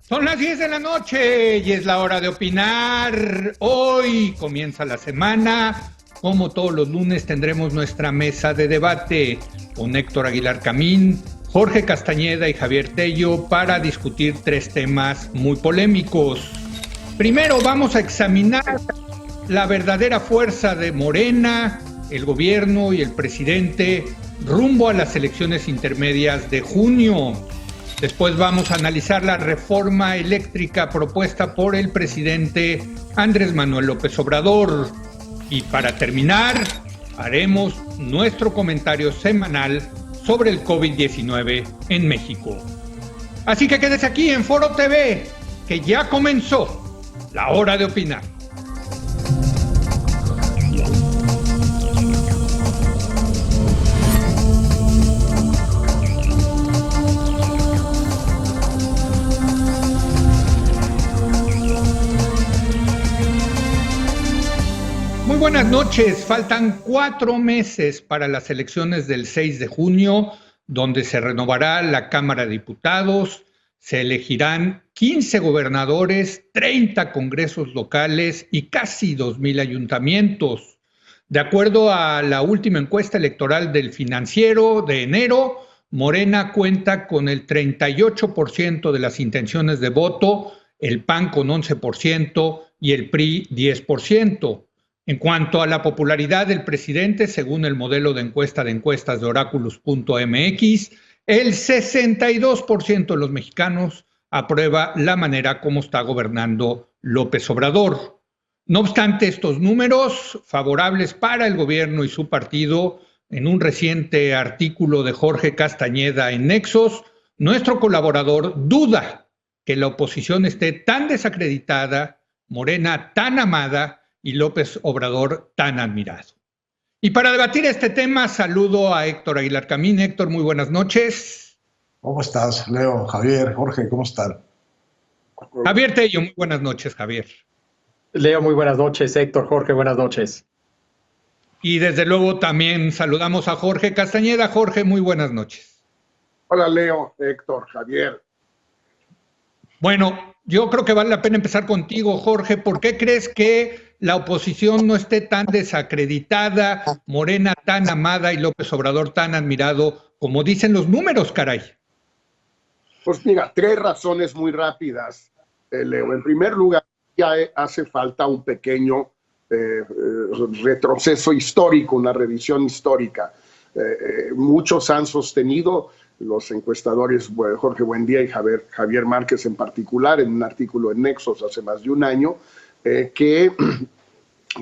Son las 10 de la noche y es la hora de opinar. Hoy comienza la semana. Como todos los lunes tendremos nuestra mesa de debate con Héctor Aguilar Camín, Jorge Castañeda y Javier Tello para discutir tres temas muy polémicos. Primero vamos a examinar la verdadera fuerza de Morena, el gobierno y el presidente rumbo a las elecciones intermedias de junio. Después vamos a analizar la reforma eléctrica propuesta por el presidente Andrés Manuel López Obrador. Y para terminar, haremos nuestro comentario semanal sobre el COVID-19 en México. Así que quédese aquí en Foro TV, que ya comenzó la hora de opinar. Muy buenas noches. Faltan 4 meses para las elecciones del 6 de junio, donde se renovará la Cámara de Diputados, se elegirán 15 gobernadores, 30 congresos locales y casi 2,000 ayuntamientos. De acuerdo a la última encuesta electoral del Financiero de enero, Morena cuenta con el 38% de las intenciones de voto, el PAN con 11% y el PRI 10%. En cuanto a la popularidad del presidente, según el modelo de encuestas de Oráculos.mx, el 62% de los mexicanos aprueba la manera como está gobernando López Obrador. No obstante estos números favorables para el gobierno y su partido, en un reciente artículo de Jorge Castañeda en Nexos, nuestro colaborador duda que la oposición esté tan desacreditada, Morena tan amada y López Obrador tan admirado. Y para debatir este tema, saludo a Héctor Aguilar Camín. Héctor, muy buenas noches. ¿Cómo estás, Leo? Javier, Jorge, ¿cómo están? Javier Tello, muy buenas noches, Javier. Leo, muy buenas noches. Héctor, Jorge, buenas noches. Y desde luego también saludamos a Jorge Castañeda. Jorge, muy buenas noches. Hola, Leo, Héctor, Javier. Bueno, yo creo que vale la pena empezar contigo, Jorge. ¿Por qué crees que la oposición no esté tan desacreditada, Morena tan amada y López Obrador tan admirado, como dicen los números, caray? Pues mira, 3 razones muy rápidas, Leo. En primer lugar, ya hace falta un pequeño retroceso histórico, una revisión histórica. Muchos han sostenido, los encuestadores Jorge Buendía y Javier Márquez en particular, en un artículo en Nexos hace más de un año, que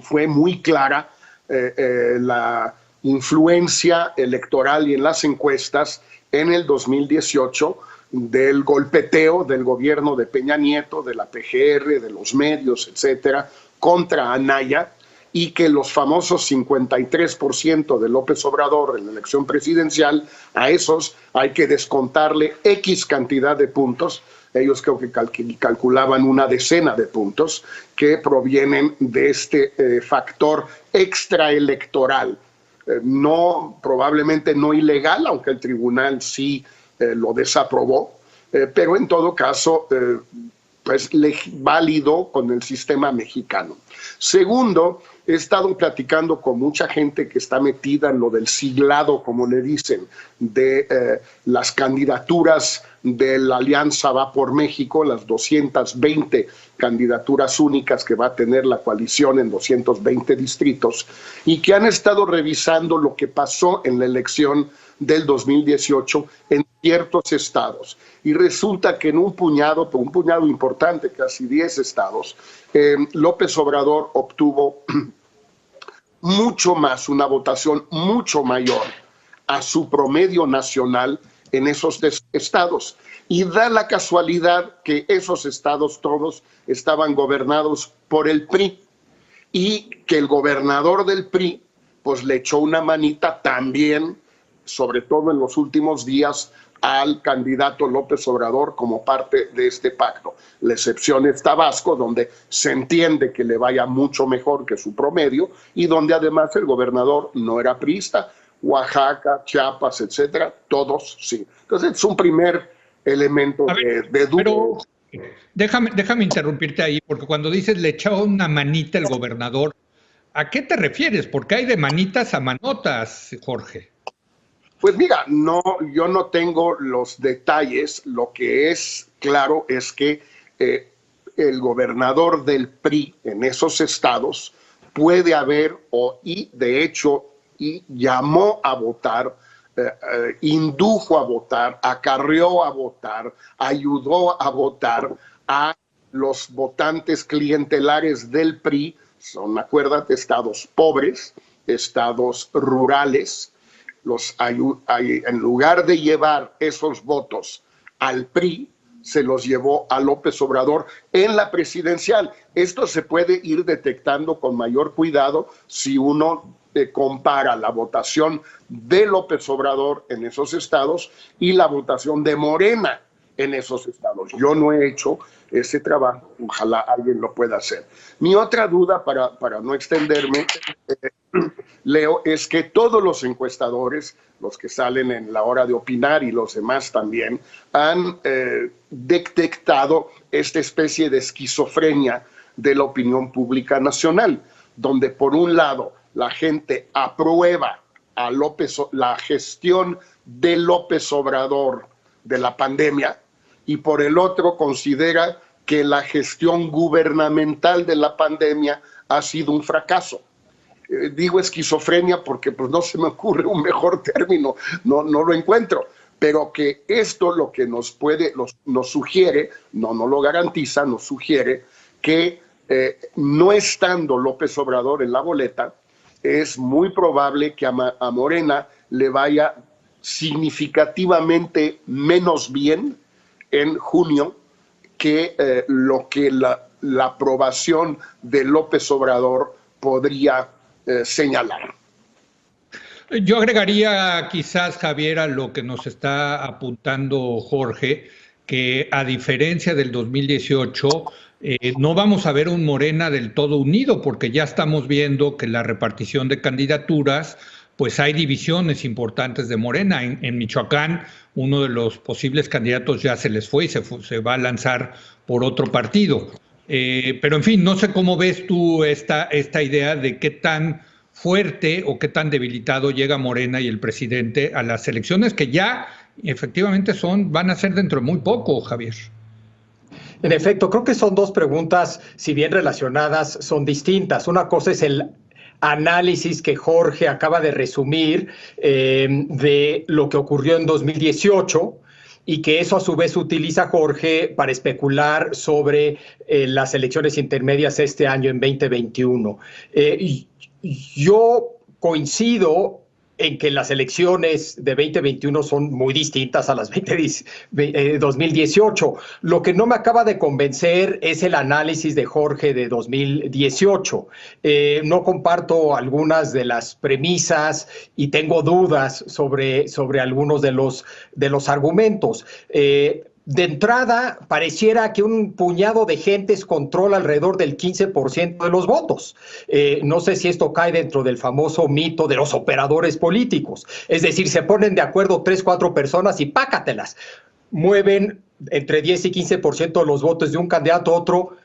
fue muy clara la influencia electoral y en las encuestas en el 2018 del golpeteo del gobierno de Peña Nieto, de la PGR, de los medios, etcétera, contra Anaya, y que los famosos 53% de López Obrador en la elección presidencial, a esos hay que descontarle X cantidad de puntos. Ellos creo que calculaban una decena de puntos que provienen de este factor extraelectoral. Probablemente no ilegal, aunque el tribunal sí lo desaprobó, pero en todo caso pues válido con el sistema mexicano. Segundo, he estado platicando con mucha gente que está metida en lo del siglado, como le dicen, de las candidaturas de la Alianza Va por México, las 220 candidaturas únicas que va a tener la coalición en 220 distritos, y que han estado revisando lo que pasó en la elección del 2018 en ciertos estados. Y resulta que en un puñado importante, casi 10 estados, López Obrador obtuvo mucho más, una votación mucho mayor a su promedio nacional en esos estados. Y da la casualidad que esos estados todos estaban gobernados por el PRI y que el gobernador del PRI pues le echó una manita también, sobre todo en los últimos días, al candidato López Obrador como parte de este pacto. La excepción es Tabasco, donde se entiende que le vaya mucho mejor que su promedio y donde además el gobernador no era priista. Oaxaca, Chiapas, etcétera, todos sí. Entonces es un primer elemento de duda. Pero Déjame interrumpirte ahí, porque cuando dices le echó una manita el gobernador, ¿a qué te refieres? Porque hay de manitas a manotas, Jorge. Pues mira, no, yo no tengo los detalles. Lo que es claro es que el gobernador del PRI en esos estados puede haber, y de hecho, llamó a votar, indujo a votar, acarreó a votar, ayudó a votar a los votantes clientelares del PRI. Son, acuérdate, estados pobres, estados rurales. En lugar de llevar esos votos al PRI, se los llevó a López Obrador en la presidencial. Esto se puede ir detectando con mayor cuidado si uno compara la votación de López Obrador en esos estados y la votación de Morena en esos estados. Yo no he hecho ese trabajo, ojalá alguien lo pueda hacer. Mi otra duda, para no extenderme, Leo, es que todos los encuestadores, los que salen en La Hora de Opinar y los demás también, han detectado esta especie de esquizofrenia de la opinión pública nacional, donde por un lado la gente aprueba a la gestión de López Obrador de la pandemia y por el otro considera que la gestión gubernamental de la pandemia ha sido un fracaso. Digo esquizofrenia porque pues, no se me ocurre un mejor término, no lo encuentro, pero que esto lo que nos sugiere, no lo garantiza, nos sugiere que no estando López Obrador en la boleta, es muy probable que a Morena le vaya significativamente menos bien en junio que lo que la aprobación de López Obrador podría señalar. Yo agregaría quizás, Javier, a lo que nos está apuntando Jorge, que a diferencia del 2018, no vamos a ver un Morena del todo unido, porque ya estamos viendo que la repartición de candidaturas, pues hay divisiones importantes de Morena. En Michoacán, uno de los posibles candidatos ya se les fue y se va a lanzar por otro partido. Pero en fin, no sé cómo ves tú esta idea de qué tan fuerte o qué tan debilitado llega Morena y el presidente a las elecciones que ya efectivamente van a ser dentro de muy poco, Javier. En efecto, creo que son dos preguntas, si bien relacionadas, son distintas. Una cosa es el análisis que Jorge acaba de resumir de lo que ocurrió en 2018 y que eso a su vez utiliza Jorge para especular sobre las elecciones intermedias este año en 2021. Yo coincido en que las elecciones de 2021 son muy distintas a las 2018. Lo que no me acaba de convencer es el análisis de Jorge de 2018. No comparto algunas de las premisas y tengo dudas sobre algunos de los argumentos. De entrada, pareciera que un puñado de gentes controla alrededor del 15% de los votos. No sé si esto cae dentro del famoso mito de los operadores políticos. Es decir, se ponen de acuerdo 3, 4 personas y pácatelas. Mueven entre 10 y 15% de los votos de un candidato a otro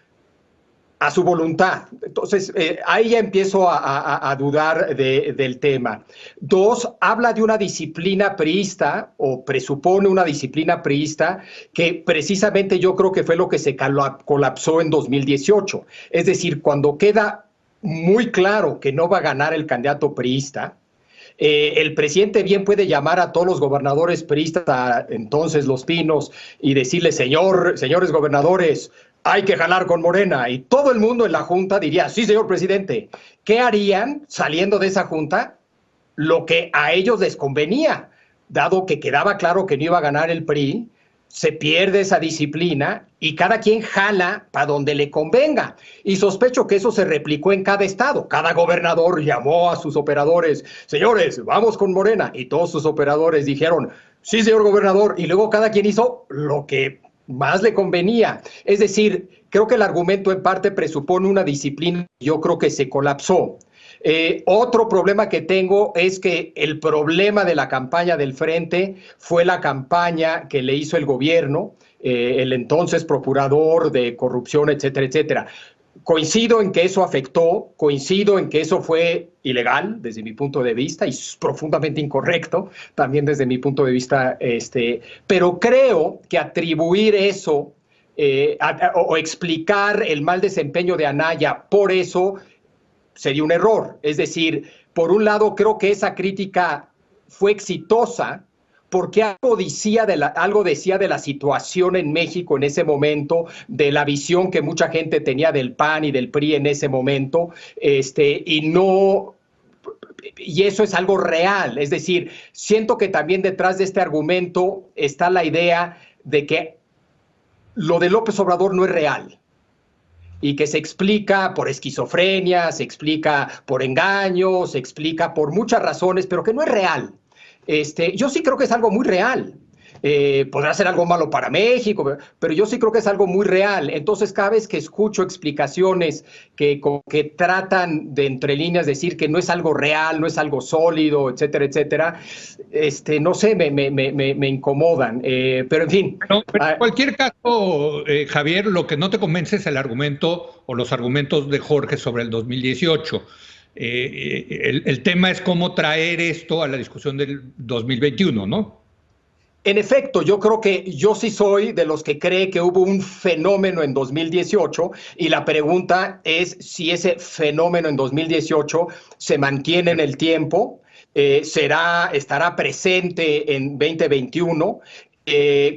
a su voluntad. Entonces, ahí ya empiezo a dudar del tema. 2, habla de una disciplina priista, o presupone una disciplina priista, que precisamente yo creo que fue lo que se colapsó en 2018. Es decir, cuando queda muy claro que no va a ganar el candidato priista, el presidente bien puede llamar a todos los gobernadores priistas, a entonces Los Pinos, y decirles, señores gobernadores, hay que jalar con Morena, y todo el mundo en la junta diría, sí, señor presidente. ¿Qué harían saliendo de esa junta? Lo que a ellos les convenía, dado que quedaba claro que no iba a ganar el PRI, se pierde esa disciplina y cada quien jala para donde le convenga. Y sospecho que eso se replicó en cada estado. Cada gobernador llamó a sus operadores, señores, vamos con Morena, y todos sus operadores dijeron, sí, señor gobernador, y luego cada quien hizo lo que más le convenía. Es decir, creo que el argumento en parte presupone una disciplina, yo creo que se colapsó. Otro problema que tengo es que el problema de la campaña del Frente fue la campaña que le hizo el gobierno, el entonces procurador de corrupción, etcétera, etcétera. Coincido en que eso afectó, coincido en que eso fue ilegal desde mi punto de vista y profundamente incorrecto también desde mi punto de vista, pero creo que atribuir eso o explicar el mal desempeño de Anaya por eso sería un error. Es decir, por un lado creo que esa crítica fue exitosa porque algo decía de la situación en México en ese momento, de la visión que mucha gente tenía del PAN y del PRI en ese momento, y eso es algo real. Es decir, siento que también detrás de este argumento está la idea de que lo de López Obrador no es real y que se explica por esquizofrenia, se explica por engaño, se explica por muchas razones, pero que no es real. Yo sí creo que es algo muy real. Podrá ser algo malo para México, pero yo sí creo que es algo muy real. Entonces, cada vez que escucho explicaciones que tratan de entre líneas decir que no es algo real, no es algo sólido, etcétera, etcétera, no sé, me incomodan. Pero en fin. Pero en cualquier caso, Javier, lo que no te convence es el argumento o los argumentos de Jorge sobre el 2018. El tema es cómo traer esto a la discusión del 2021, ¿no? En efecto, yo creo que yo sí soy de los que cree que hubo un fenómeno en 2018 y la pregunta es si ese fenómeno en 2018 se mantiene en el tiempo, estará presente en 2021.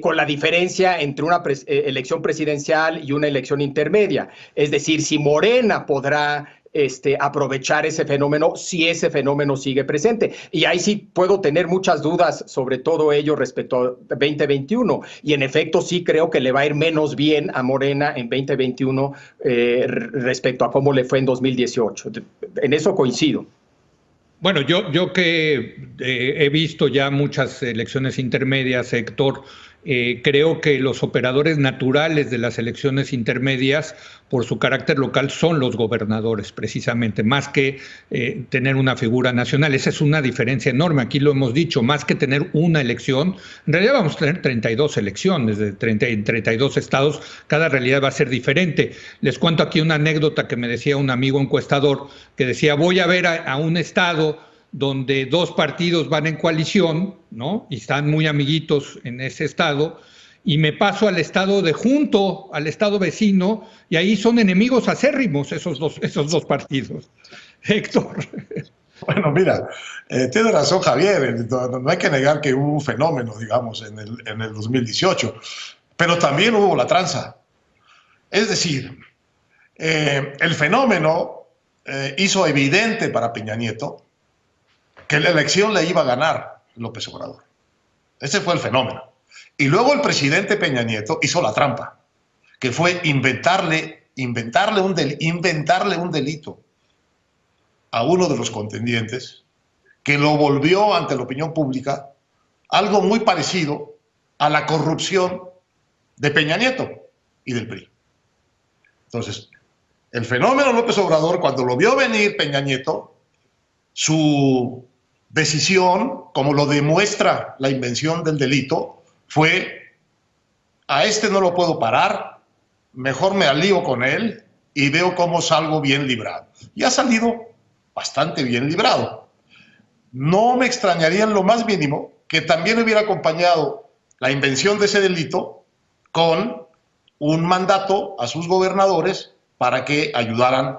Con la diferencia entre una elección presidencial y una elección intermedia. Es decir, si Morena podrá aprovechar ese fenómeno, si ese fenómeno sigue presente. Y ahí sí puedo tener muchas dudas sobre todo ello respecto a 2021. Y en efecto sí creo que le va a ir menos bien a Morena en 2021 respecto a cómo le fue en 2018. En eso coincido. Bueno, yo que he visto ya muchas elecciones intermedias, Héctor, creo que los operadores naturales de las elecciones intermedias, por su carácter local, son los gobernadores, precisamente, más que tener una figura nacional. Esa es una diferencia enorme, aquí lo hemos dicho, más que tener una elección, en realidad vamos a tener 32 elecciones de 32 estados, cada realidad va a ser diferente. Les cuento aquí una anécdota que me decía un amigo encuestador, que decía, voy a ver a un estado donde dos partidos van en coalición, ¿no? Y están muy amiguitos en ese estado, y me paso al estado de junto, al estado vecino, y ahí son enemigos acérrimos esos dos partidos. Héctor. Bueno, mira, tiene razón Javier, no hay que negar que hubo un fenómeno, digamos, en el 2018, pero también hubo la tranza. Es decir, el fenómeno hizo evidente para Peña Nieto que la elección le iba a ganar López Obrador. Ese fue el fenómeno. Y luego el presidente Peña Nieto hizo la trampa, que fue inventarle un delito a uno de los contendientes, que lo volvió ante la opinión pública algo muy parecido a la corrupción de Peña Nieto y del PRI. Entonces, el fenómeno López Obrador, cuando lo vio venir Peña Nieto, su decisión, como lo demuestra la invención del delito, fue: a este no lo puedo parar, mejor me alío con él y veo cómo salgo bien librado. Y ha salido bastante bien librado. No me extrañaría en lo más mínimo que también hubiera acompañado la invención de ese delito con un mandato a sus gobernadores para que ayudaran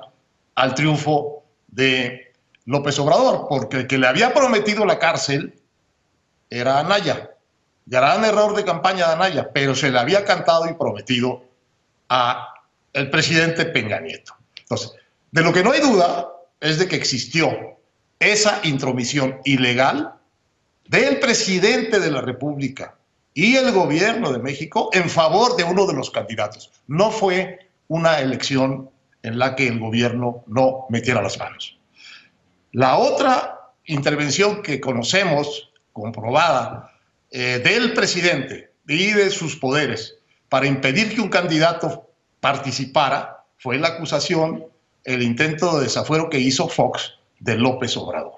al triunfo de López Obrador, porque el que le había prometido la cárcel era Anaya. Gran error de campaña de Anaya, pero se le había cantado y prometido al presidente Peña Nieto. Entonces, de lo que no hay duda es de que existió esa intromisión ilegal del presidente de la República y el gobierno de México en favor de uno de los candidatos. No fue una elección en la que el gobierno no metiera las manos. La otra intervención que conocemos, comprobada, del presidente y de sus poderes para impedir que un candidato participara, fue la acusación, el intento de desafuero que hizo Fox de López Obrador.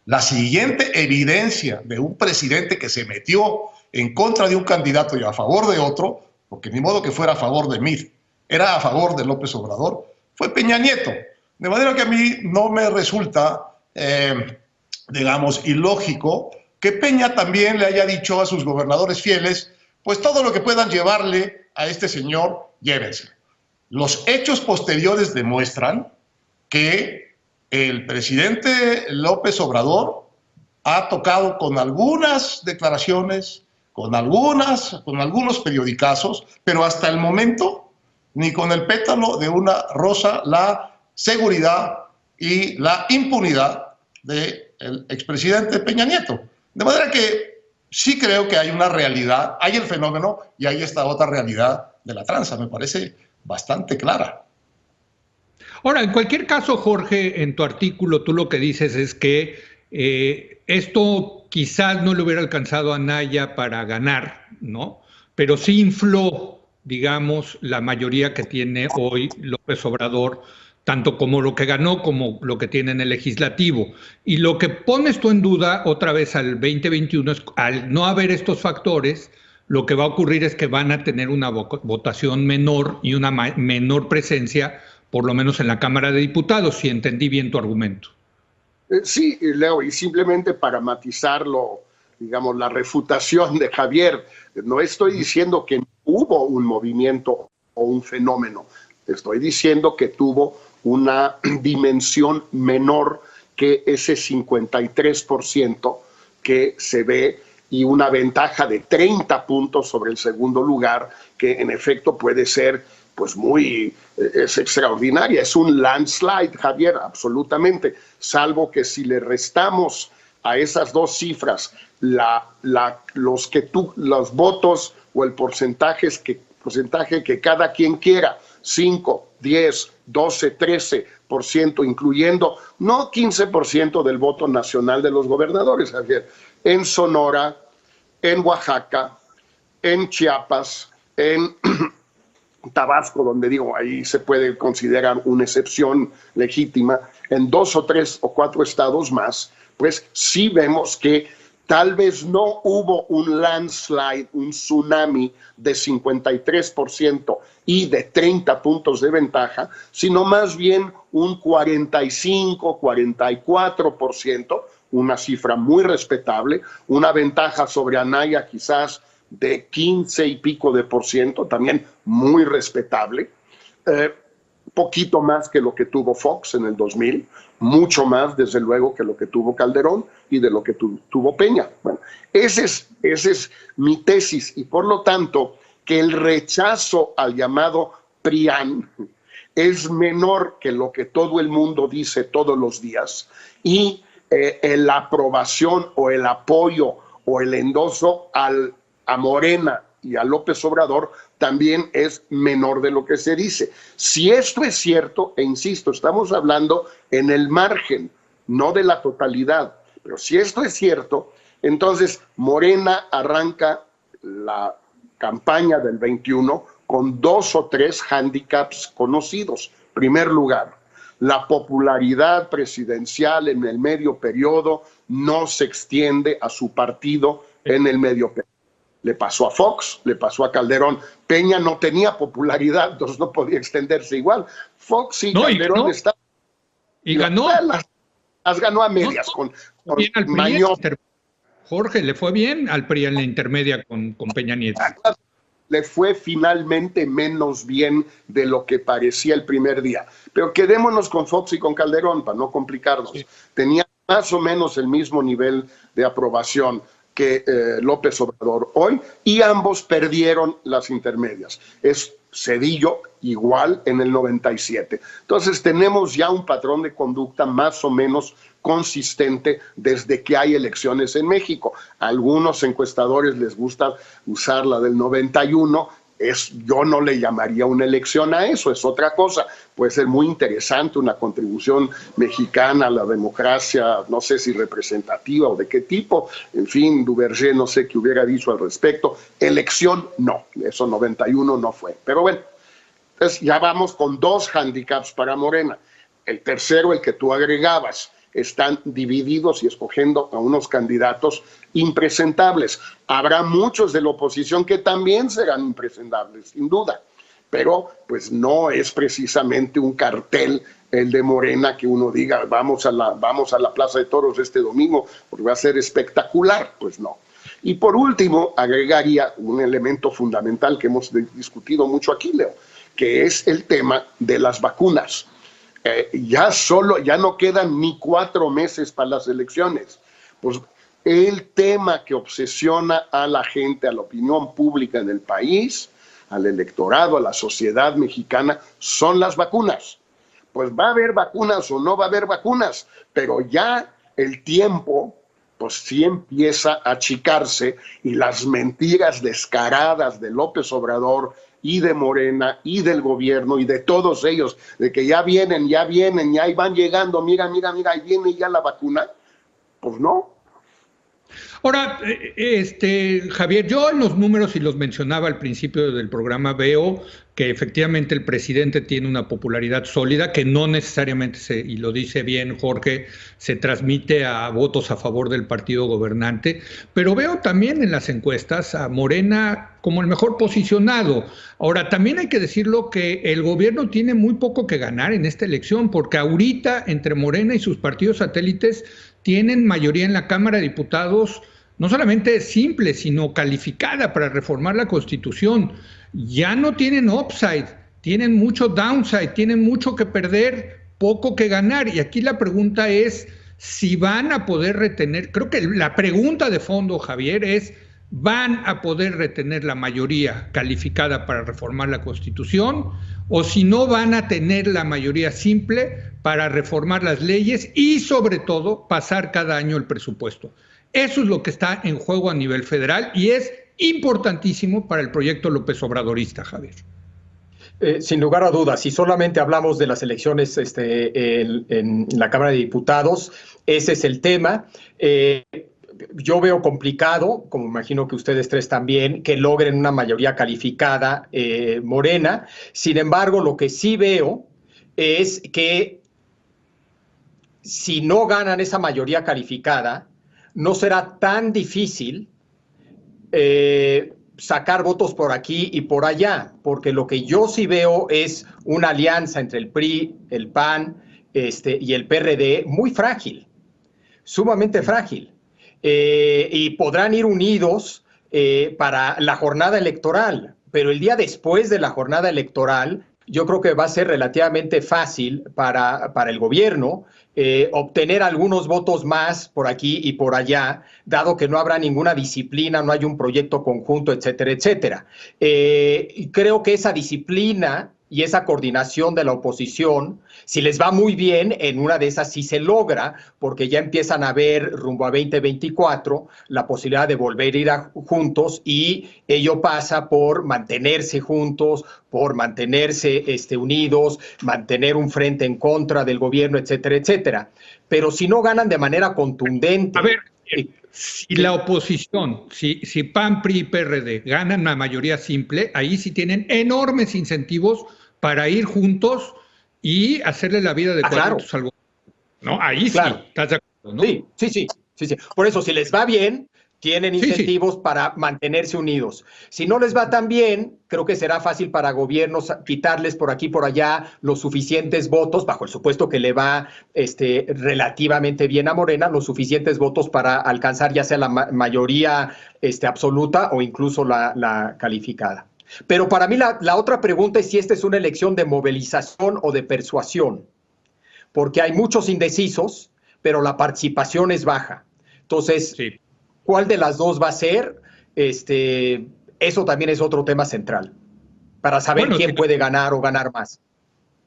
La siguiente evidencia de un presidente que se metió en contra de un candidato y a favor de otro, porque ni modo que fuera a favor de Meade, era a favor de López Obrador, fue Peña Nieto. De manera que a mí no me resulta, digamos, ilógico que Peña también le haya dicho a sus gobernadores fieles, pues todo lo que puedan llevarle a este señor, llévense. Los hechos posteriores demuestran que el presidente López Obrador ha tocado con algunas declaraciones, con algunos periodicazos, pero hasta el momento ni con el pétalo de una rosa la seguridad y la impunidad del expresidente Peña Nieto. De manera que sí creo que hay una realidad, hay el fenómeno y hay esta otra realidad de la tranza, me parece bastante clara. Ahora, en cualquier caso, Jorge, en tu artículo tú lo que dices es que esto quizás no le hubiera alcanzado a Anaya para ganar, ¿no? Pero sí infló, digamos, la mayoría que tiene hoy López Obrador, tanto como lo que ganó como lo que tiene en el legislativo. Y lo que pones tú en duda otra vez al 2021 es, al no haber estos factores, lo que va a ocurrir es que van a tener una votación menor y una menor presencia, por lo menos en la Cámara de Diputados, si entendí bien tu argumento. Sí, Leo, y simplemente para matizarlo, digamos, la refutación de Javier, no estoy diciendo que hubo un movimiento o un fenómeno, estoy diciendo que tuvo una dimensión menor que ese 53% que se ve y una ventaja de 30 puntos sobre el segundo lugar, que en efecto puede ser pues es extraordinaria, es un landslide, Javier, absolutamente, salvo que si le restamos a esas dos cifras los votos o el porcentaje que cada quien quiera, 5, 10, 12, 13%, incluyendo no 15% del voto nacional de los gobernadores, Javier, en Sonora, en Oaxaca, en Chiapas, en Tabasco, donde digo, ahí se puede considerar una excepción legítima, en 2 o 3 o 4 estados más, pues sí vemos que tal vez no hubo un landslide, un tsunami de 53% y de 30 puntos de ventaja, sino más bien un 45, 44%, una cifra muy respetable, una ventaja sobre Anaya quizás de 15 y pico de %, también muy respetable, poquito más que lo que tuvo Fox en el 2000, mucho más desde luego que lo que tuvo Calderón y de lo que tuvo Peña. Bueno, esa es mi tesis y por lo tanto que el rechazo al llamado PRIAN es menor que lo que todo el mundo dice todos los días y la aprobación o el apoyo o el endoso a Morena y a López Obrador también es menor de lo que se dice. Si esto es cierto, e insisto, estamos hablando en el margen, no de la totalidad, pero si esto es cierto, entonces Morena arranca la campaña del 21 con 2 o 3 handicaps conocidos. Primer lugar, la popularidad presidencial en el medio periodo no se extiende a su partido en el medio periodo. Le pasó a Fox, le pasó a Calderón. Peña no tenía popularidad, entonces no podía extenderse igual. Fox y Calderón estaban... Y ganó. Las ganó a medias con Jorge, le fue bien al PRI en la intermedia con Peña Nieto. Le fue finalmente menos bien de lo que parecía el primer día. Pero quedémonos con Fox y con Calderón para no complicarnos. Sí. Tenía más o menos el mismo nivel de aprobación que López Obrador hoy, y ambos perdieron las intermedias. Es Zedillo igual en el 97. Entonces tenemos ya un patrón de conducta más o menos consistente desde que hay elecciones en México. A algunos encuestadores les gusta usar la del 91, yo no le llamaría una elección a eso, es otra cosa. Puede ser muy interesante una contribución mexicana a la democracia, no sé si representativa o de qué tipo. En fin, Duverger no sé qué hubiera dicho al respecto. Elección, no, eso 91 no fue. Pero bueno, entonces ya vamos con 2 handicaps para Morena. el tercero, el que tú agregabas, están divididos y escogiendo a unos candidatos impresentables. Habrá muchos de la oposición que también serán impresentables, sin duda, pero pues no es precisamente un cartel el de Morena que uno diga vamos a la Plaza de Toros este domingo porque va a ser espectacular, pues no. Y por último, agregaría un elemento fundamental que hemos discutido mucho aquí, Leo, que es el tema de las vacunas. Ya no quedan ni 4 meses para las elecciones. Pues el tema que obsesiona a la gente, a la opinión pública en el país, al electorado, a la sociedad mexicana, son las vacunas. Pues va a haber vacunas o no va a haber vacunas, pero ya el tiempo pues sí empieza a achicarse y las mentiras descaradas de López Obrador y de Morena y del gobierno y de todos ellos, de que ya vienen, ya ahí van llegando, mira, ahí viene ya la vacuna, pues no. Ahora, Javier, yo en los números, y los mencionaba al principio del programa, veo que efectivamente el presidente tiene una popularidad sólida, que no necesariamente, y lo dice bien Jorge, se transmite a votos a favor del partido gobernante, pero veo también en las encuestas a Morena como el mejor posicionado. Ahora, también hay que decirlo que el gobierno tiene muy poco que ganar en esta elección, porque ahorita entre Morena y sus partidos satélites tienen mayoría en la Cámara de Diputados, no solamente simple, sino calificada para reformar la Constitución. Ya no tienen upside, tienen mucho downside, tienen mucho que perder, poco que ganar. Y aquí la pregunta es si van a poder retener, creo que la pregunta de fondo, Javier, es ¿van a poder retener la mayoría calificada para reformar la Constitución? O si no, van a tener la mayoría simple para reformar las leyes y sobre todo pasar cada año el presupuesto. Eso es lo que está en juego a nivel federal y es importantísimo para el proyecto López Obradorista, Javier. Sin lugar a dudas, si solamente hablamos de las elecciones en la Cámara de Diputados, ese es el tema. Yo veo complicado, como imagino que ustedes tres también, que logren una mayoría calificada Morena. Sin embargo, lo que sí veo es que si no ganan esa mayoría calificada, no será tan difícil sacar votos por aquí y por allá, porque lo que yo sí veo es una alianza entre el PRI, el PAN y el PRD muy frágil, sumamente frágil. Y podrán ir unidos para la jornada electoral, pero el día después de la jornada electoral yo creo que va a ser relativamente fácil para el gobierno obtener algunos votos más por aquí y por allá, dado que no habrá ninguna disciplina, no hay un proyecto conjunto, etcétera, etcétera. Y creo que esa disciplina y esa coordinación de la oposición, si les va muy bien, en una de esas sí se logra, porque ya empiezan a ver rumbo a 2024 la posibilidad de volver a ir juntos y ello pasa por mantenerse juntos, por mantenerse unidos, mantener un frente en contra del gobierno, etcétera, etcétera. Pero si no ganan de manera contundente... A ver, si la oposición, si PAN, PRI y PRD ganan una mayoría simple, ahí sí tienen enormes incentivos para ir juntos y hacerle la vida de cuadritos al gobierno. ¿No? Ahí claro. Sí, ¿estás de acuerdo? ¿No? Sí. Por eso, si les va bien, tienen incentivos para mantenerse unidos. Si no les va tan bien, creo que será fácil para gobiernos quitarles por aquí y por allá los suficientes votos, bajo el supuesto que le va relativamente bien a Morena, los suficientes votos para alcanzar ya sea la mayoría absoluta o incluso la calificada. Pero para mí la otra pregunta es si esta es una elección de movilización o de persuasión, porque hay muchos indecisos, pero la participación es baja. Entonces, ¿cuál de las dos va a ser? Eso también es otro tema central, para saber quién puede ganar o ganar más.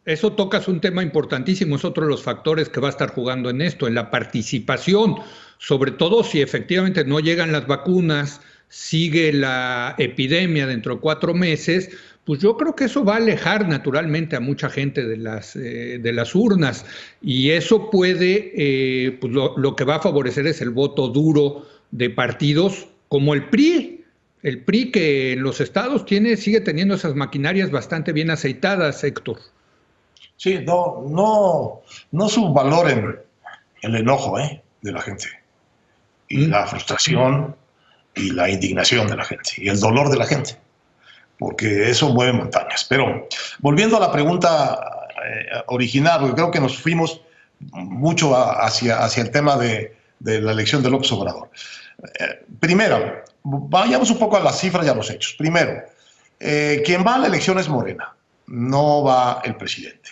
Eso tocas un tema importantísimo, es otro de los factores que va a estar jugando en esto, en la participación, sobre todo si efectivamente no llegan las vacunas, sigue la epidemia dentro de 4 meses, pues yo creo que eso va a alejar naturalmente a mucha gente de las urnas y eso puede, pues lo que va a favorecer es el voto duro de partidos como el PRI que en los estados sigue teniendo esas maquinarias bastante bien aceitadas, Héctor. Sí, no subvaloren el enojo de la gente y la frustración y la indignación de la gente y el dolor de la gente, porque eso mueve montañas. Pero volviendo a la pregunta original, porque creo que nos fuimos mucho hacia el tema de la elección de López Obrador. Primero, vayamos un poco a las cifras y a los hechos. Primero, quien va a la elección es Morena, no va el presidente.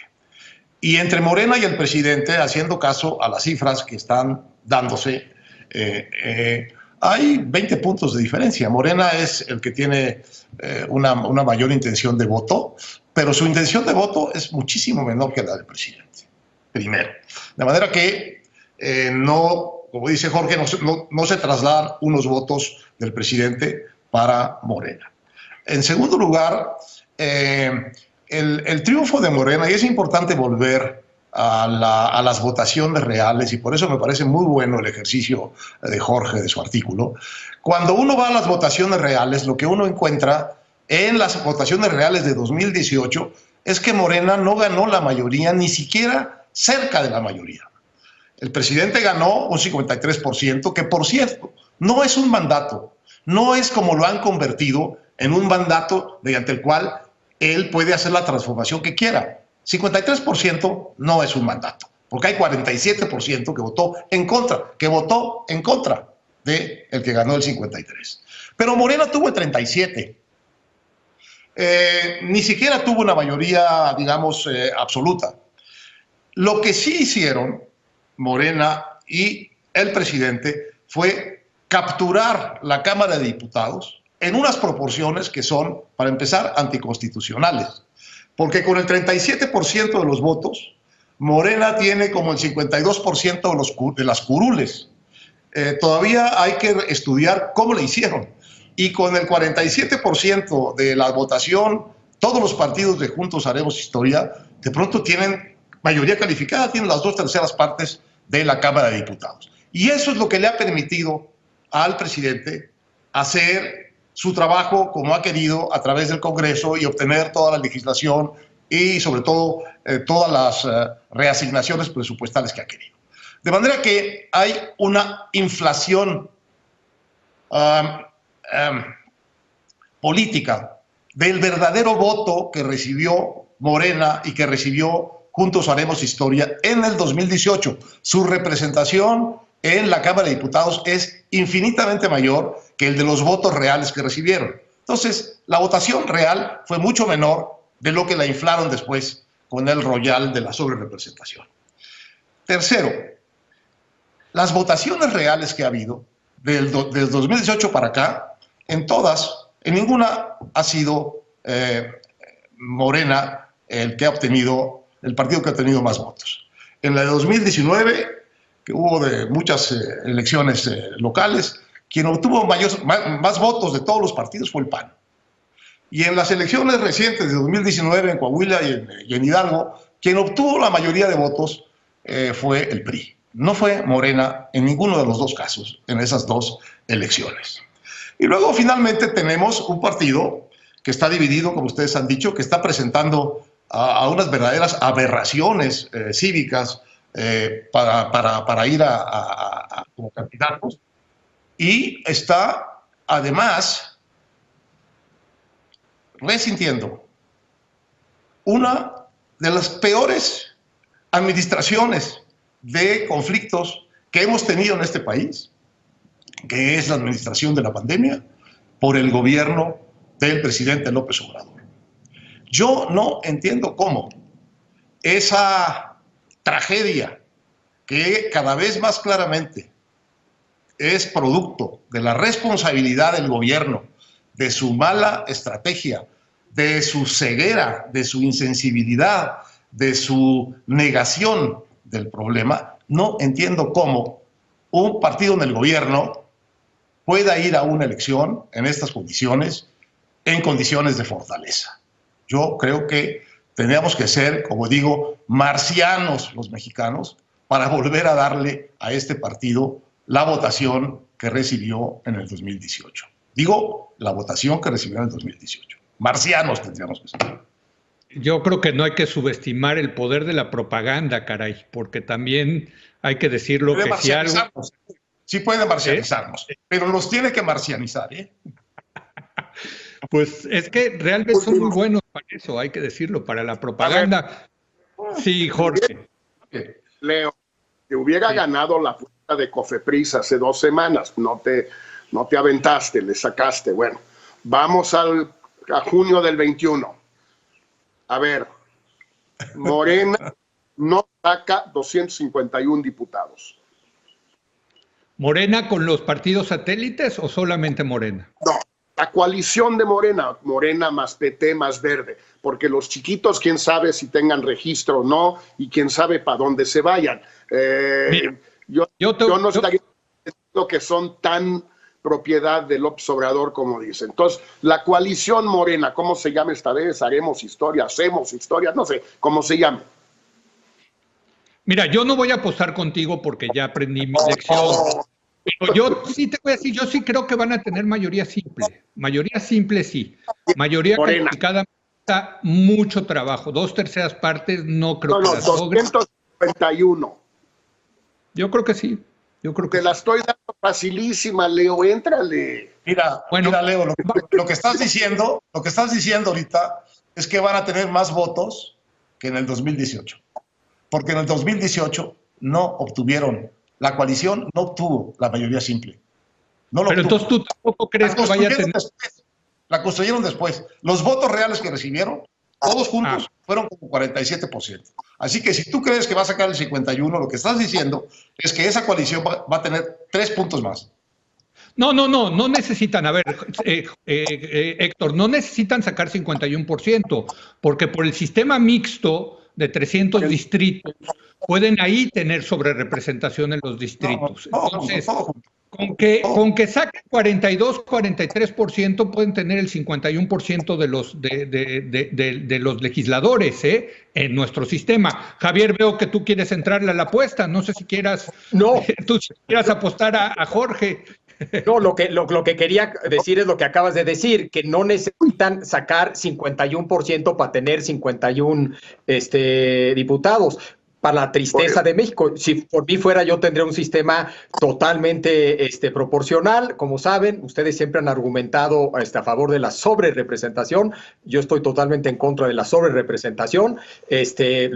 Y entre Morena y el presidente, haciendo caso a las cifras que están dándose, hay 20 puntos de diferencia. Morena es el que tiene una mayor intención de voto, pero su intención de voto es muchísimo menor que la del presidente, primero. De manera que no, como dice Jorge, no se trasladan unos votos del presidente para Morena. En segundo lugar, el triunfo de Morena, y es importante volver a las votaciones reales, y por eso me parece muy bueno el ejercicio de Jorge, de su artículo. Cuando uno va a las votaciones reales, lo que uno encuentra en las votaciones reales de 2018 es que Morena no ganó la mayoría, ni siquiera cerca de la mayoría. El presidente ganó un 53%, que por cierto, no es un mandato, no es como lo han convertido en un mandato mediante el cual él puede hacer la transformación que quiera. 53% no es un mandato, porque hay 47% que votó en contra de el que ganó el 53%. Pero Morena tuvo el 37%. Ni siquiera tuvo una mayoría, digamos, absoluta. Lo que sí hicieron Morena y el presidente fue capturar la Cámara de Diputados en unas proporciones que son, para empezar, anticonstitucionales. Porque con el 37% de los votos, Morena tiene como el 52% de las curules. Todavía hay que estudiar cómo le hicieron. Y con el 47% de la votación, todos los partidos de Juntos Haremos Historia, de pronto tienen mayoría calificada, tienen las 2/3 partes de la Cámara de Diputados. Y eso es lo que le ha permitido al presidente hacer su trabajo como ha querido a través del Congreso y obtener toda la legislación y sobre todo todas las reasignaciones presupuestales que ha querido. De manera que hay una inflación política del verdadero voto que recibió Morena y que recibió Juntos Haremos Historia en el 2018. Su representación en la Cámara de Diputados es infinitamente mayor que el de los votos reales que recibieron. Entonces, la votación real fue mucho menor de lo que la inflaron después con el royal de la sobrerepresentación. Tercero, las votaciones reales que ha habido desde 2018 para acá, en ninguna ha sido Morena el que ha obtenido, el partido que ha tenido más votos. En la de 2019, que hubo de muchas elecciones locales, quien obtuvo más votos de todos los partidos fue el PAN. Y en las elecciones recientes de 2019 en Coahuila y en Hidalgo, quien obtuvo la mayoría de votos fue el PRI. No fue Morena en ninguno de los dos casos, en esas dos elecciones. Y luego finalmente tenemos un partido que está dividido, como ustedes han dicho, que está presentando a unas verdaderas aberraciones cívicas para ir como candidatos. Y está además resintiendo una de las peores administraciones de conflictos que hemos tenido en este país, que es la administración de la pandemia por el gobierno del presidente López Obrador. Yo no entiendo cómo esa tragedia que cada vez más claramente es producto de la responsabilidad del gobierno, de su mala estrategia, de su ceguera, de su insensibilidad, de su negación del problema, no entiendo cómo un partido en el gobierno pueda ir a una elección en estas condiciones, en condiciones de fortaleza. Yo creo que tendríamos que ser, como digo, marcianos los mexicanos para volver a darle a este partido la votación que recibió en el 2018. Digo, la votación que recibió en el 2018. Marcianos tendríamos que ser. Yo creo que no hay que subestimar el poder de la propaganda, caray, porque también hay que decirlo Puede que si algo... marcianizarnos. Sí puede marcianizarnos, pero nos tiene que marcianizar, ¿eh? Pues es que realmente son muy buenos para eso, hay que decirlo, para la propaganda. Sí, Jorge. Leo, que hubiera ganado la puerta de Cofepris hace 2 semanas, no te aventaste, le sacaste. Bueno, vamos a junio del 21. A ver, Morena no saca 251 diputados. ¿Morena con los partidos satélites o solamente Morena? No, la coalición de Morena más PT más Verde, porque los chiquitos, quién sabe si tengan registro o no, y quién sabe para dónde se vayan. Yo no estaría diciendo que son tan propiedad de López Obrador como dicen. Entonces, la coalición Morena, ¿cómo se llama esta vez? Haremos historia, hacemos historia, no sé cómo se llame. Mira, yo no voy a apostar contigo porque ya aprendí mi lección. Pero yo sí te voy a decir, yo sí creo que van a tener mayoría simple. Mayoría simple sí. Mayoría calificada está mucho trabajo. 2/3 partes no creo que las logren. 251. Yo creo que sí. Yo creo que te la estoy dando facilísima, Leo, éntrale. Mira, Leo, lo que estás diciendo ahorita es que van a tener más votos que en el 2018. Porque en el 2018 no obtuvieron, la coalición no obtuvo la mayoría simple. No lo Pero obtuvo. entonces tú tampoco crees que vaya a tener... La construyeron después. Los votos reales que recibieron, todos juntos, fueron como 47%. Así que si tú crees que va a sacar el 51, lo que estás diciendo es que esa coalición va a tener 3 puntos más. No necesitan, a ver, Héctor, no necesitan sacar 51%, porque por el sistema mixto de 300 distritos, pueden ahí tener sobrerepresentación en los distritos. Entonces, con que saquen 42, 43%, pueden tener el 51% de los legisladores en nuestro sistema. Javier, veo que tú quieres entrarle a la apuesta, no sé si quieras, tú quieras apostar a Jorge. No, lo que quería decir es lo que acabas de decir, que no necesitan sacar 51% para tener 51 diputados. Para la tristeza de México. Si por mí fuera, yo tendría un sistema totalmente proporcional. Como saben, ustedes siempre han argumentado a favor de la sobrerepresentación. Yo estoy totalmente en contra de la sobrerepresentación.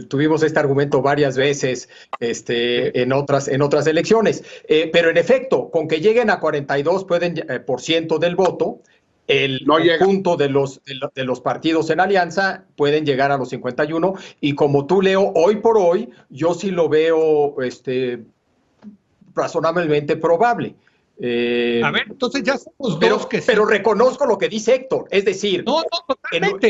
Tuvimos este argumento varias veces en otras elecciones. Pero en efecto, con que lleguen a 42% del voto, el conjunto de los partidos en alianza pueden llegar a los 51, y como tú, Leo, hoy por hoy, yo sí lo veo razonablemente probable. A ver, entonces ya somos dos que sí. Pero reconozco lo que dice Héctor, es decir... No, totalmente,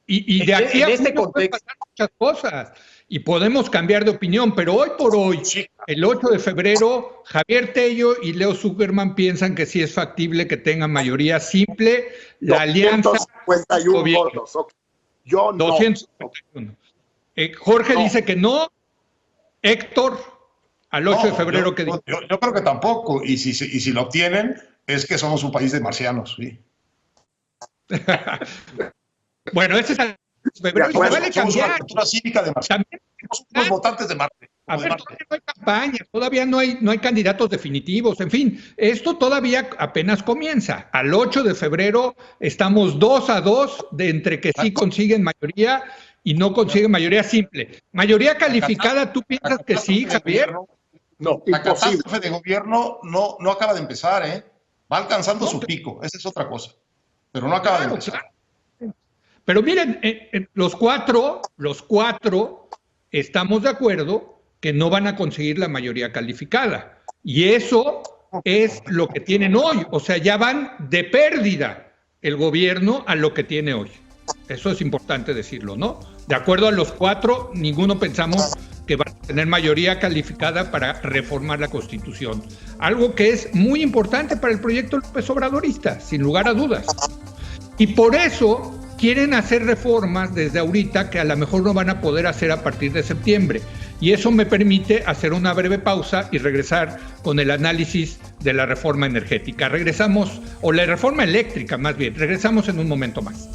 y de aquí a este contexto pueden pasar muchas cosas, y podemos cambiar de opinión, pero hoy por hoy, el 8 de febrero, Javier Tello y Leo Zuckerman piensan que sí es factible que tengan mayoría simple, la alianza... 251 votos, okay. Yo no. 251. Jorge dice que no. Héctor, al 8 de febrero, ¿qué dice? Yo creo que tampoco, y si lo obtienen, es que somos un país de marcianos, sí. Bueno, ese es el febrero, y vale somos cambiar. Una cultura cívica de Marte. También somos unos votantes de Marte. A ver, todavía no hay campañas, todavía no hay candidatos definitivos, en fin, esto todavía apenas comienza. Al 8 de febrero estamos 2-2 de entre que sí consiguen mayoría y no consiguen mayoría simple. Mayoría calificada, ¿tú piensas que sí, Javier? No, la catástrofe de gobierno no acaba de empezar, ¿eh? Va alcanzando su pico, esa es otra cosa, pero no acaba de empezar. Claro. Pero miren, los cuatro estamos de acuerdo que no van a conseguir la mayoría calificada. Y eso es lo que tienen hoy. O sea, ya van de pérdida el gobierno a lo que tiene hoy. Eso es importante decirlo, ¿no? De acuerdo a los 4, ninguno pensamos que van a tener mayoría calificada para reformar la Constitución. Algo que es muy importante para el proyecto López Obradorista, sin lugar a dudas. Y por eso quieren hacer reformas desde ahorita que a lo mejor no van a poder hacer a partir de septiembre. Y eso me permite hacer una breve pausa y regresar con el análisis de la reforma energética. Regresamos, o la reforma eléctrica más bien, regresamos en un momento más.